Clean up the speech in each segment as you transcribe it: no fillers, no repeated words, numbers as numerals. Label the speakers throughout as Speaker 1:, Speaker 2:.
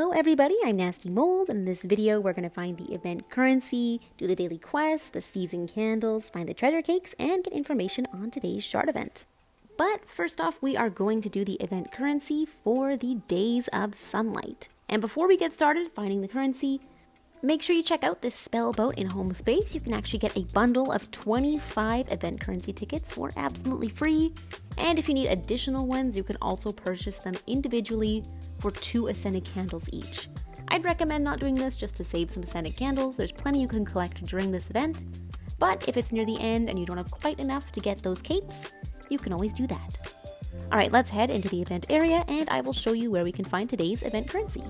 Speaker 1: Hello everybody, I'm nastymold, and in this video we're going to find the event currency, do the daily quests, the season candles, find the treasure cakes, and get information on today's shard event. But first off, we are going to do the event currency for the Days of Sunlight. And before we get started finding the currency, make sure you check out this spell boat in home space. You can actually get a bundle of 25 event currency tickets for absolutely free. And if you need additional ones, you can also purchase them individually for 2 ascended candles each. I'd recommend not doing this just to save some ascended candles. There's plenty you can collect during this event. But if it's near the end and you don't have quite enough to get those capes, you can always do that. Alright, let's head into the event area and I will show you where we can find today's event currency.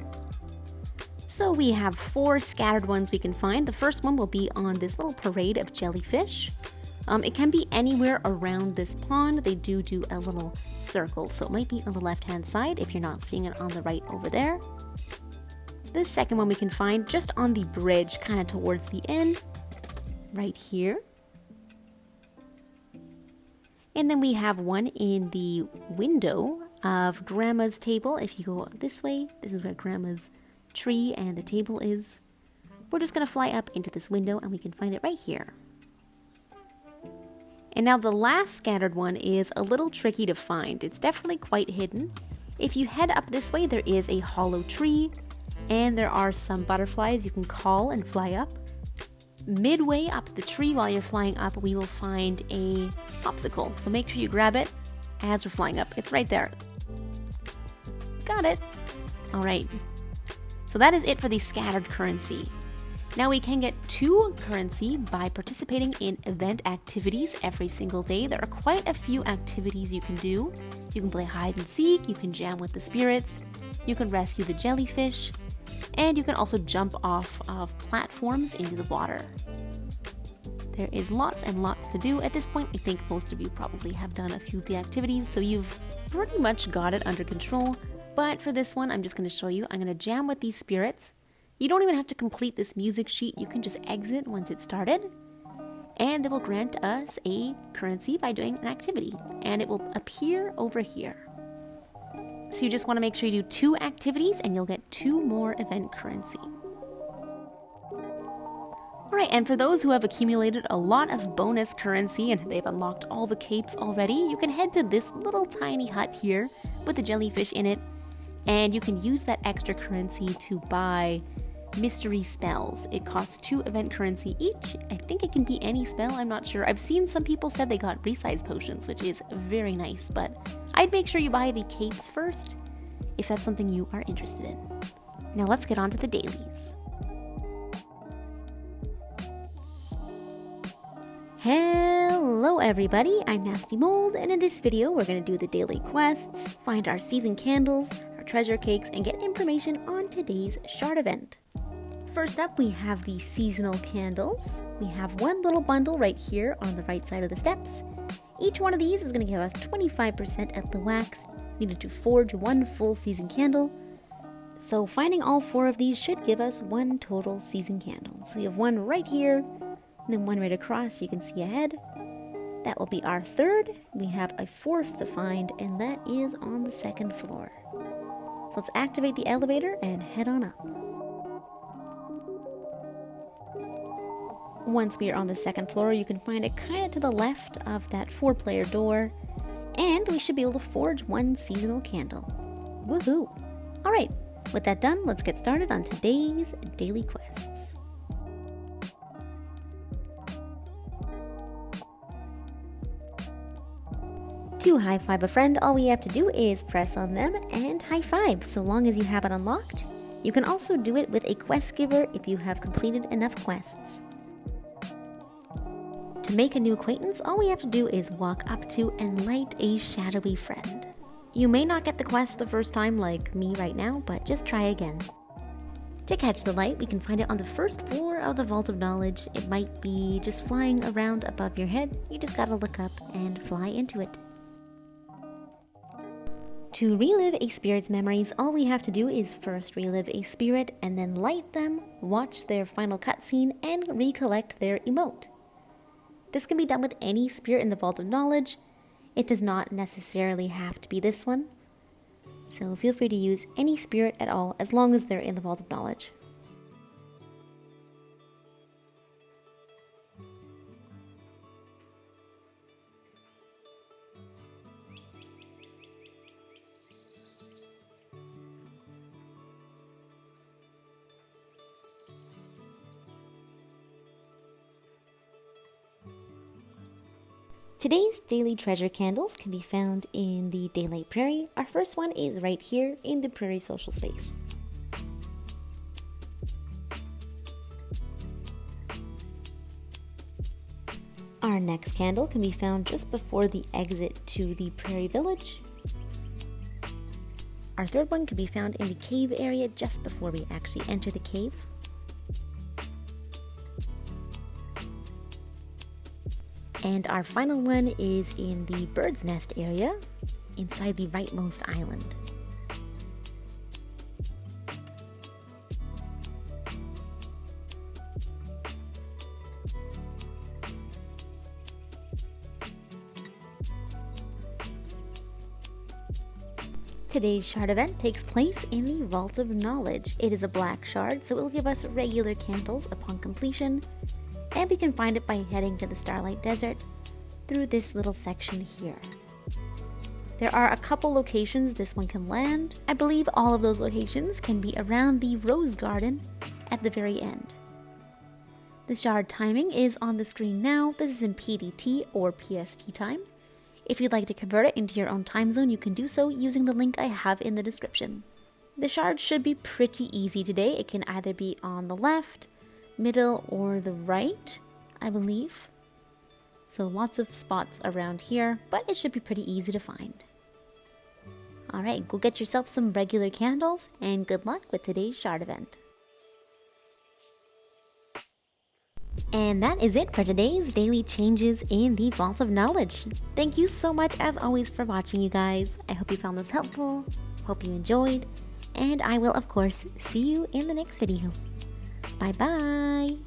Speaker 1: So we have 4 scattered ones we can find. The first one will be on this little parade of jellyfish. It can be anywhere around this pond. They do a little circle, so it might be on the left-hand side if you're not seeing it on the right over there. The second one we can find just on the bridge, kind of towards the end, right here. And then we have one in the window of Grandma's table. If you go this way, this is where Grandma's tree and the table is. We're just going to fly up into this window and we can find it right here. And now the last scattered one is a little tricky to find. It's definitely quite hidden. If you head up this way, there is a hollow tree and there are some butterflies you can call and fly up. Midway up the tree while you're flying up, we will find a popsicle. So make sure you grab it as we're flying up. It's right there. Got it. All right. So that is it for the scattered currency. Now we can get 2 currency by participating in event activities every single day. There are quite a few activities you can do. You can play hide and seek, you can jam with the spirits, you can rescue the jellyfish, and you can also jump off of platforms into the water. There is lots and lots to do. At this point, I think most of you probably have done a few of the activities, so you've pretty much got it under control. But for this one, I'm just going to show you. I'm going to jam with these spirits. You don't even have to complete this music sheet. You can just exit once it's started. And it will grant us a currency by doing an activity. And it will appear over here. So you just want to make sure you do 2 activities and you'll get 2 more event currency. Alright, and for those who have accumulated a lot of bonus currency and they've unlocked all the capes already, you can head to this little tiny hut here with the jellyfish in it. And you can use that extra currency to buy mystery spells. It costs 2 event currency each. I think it can be any spell, I'm not sure. I've seen some people said they got resize potions, which is very nice, but I'd make sure you buy the capes first if that's something you are interested in. Now let's get on to the dailies. Hello everybody, I'm nastymold, and in this video we're going to do the daily quests, find our season candles, our treasure cakes, and get information on today's shard event. First up, we have the seasonal candles. We have one little bundle right here on the right side of the steps. Each one of these is going to give us 25% of the wax needed to forge 1 full season candle. So finding all 4 of these should give us 1 total season candle. So we have one right here, and then one right across you can see ahead. That will be our 3rd. We have a 4th to find, and that is on the 2nd floor. So let's activate the elevator and head on up. Once we are on the 2nd floor, you can find it kind of to the left of that 4-player door, and we should be able to forge 1 seasonal candle. Woohoo! Alright, with that done, let's get started on today's daily quests. To high five a friend, all we have to do is press on them and high five. So long as you have it unlocked, you can also do it with a quest giver if you have completed enough quests. To make a new acquaintance, all we have to do is walk up to and light a shadowy friend. You may not get the quest the first time like me right now, but just try again. To catch the light, we can find it on the 1st floor of the Vault of Knowledge. It might be just flying around above your head. You just gotta look up and fly into it. To relive a spirit's memories, all we have to do is first relive a spirit and then light them, watch their final cutscene, and recollect their emote. This can be done with any spirit in the Vault of Knowledge. It does not necessarily have to be this one. So feel free to use any spirit at all as long as they're in the Vault of Knowledge. Today's daily treasure candles can be found in the Daylight Prairie. Our first one is right here in the Prairie Social Space. Our next candle can be found just before the exit to the Prairie Village. Our third one can be found in the cave area just before we actually enter the cave. And our final one is in the bird's nest area, inside the rightmost island. Today's shard event takes place in the Vault of Knowledge. It is a black shard, so it will give us regular candles upon completion. And we can find it by heading to the Starlight Desert through this little section here. There are a couple locations this one can land. I believe all of those locations can be around the Rose Garden at the very end. The shard timing is on the screen now. This is in PDT or PST time. If you'd like to convert it into your own time zone, you can do so using the link I have in the description. The shard should be pretty easy today. It can either be on the left, middle, or the right, I believe. So lots of spots around here, but it should be pretty easy to find. Alright, go get yourself some regular candles, and good luck with today's shard event. And that is it for today's daily changes in the Vault of Knowledge. Thank you so much as always for watching, you guys. I hope you found this helpful, hope you enjoyed, and I will of course see you in the next video. Bye bye!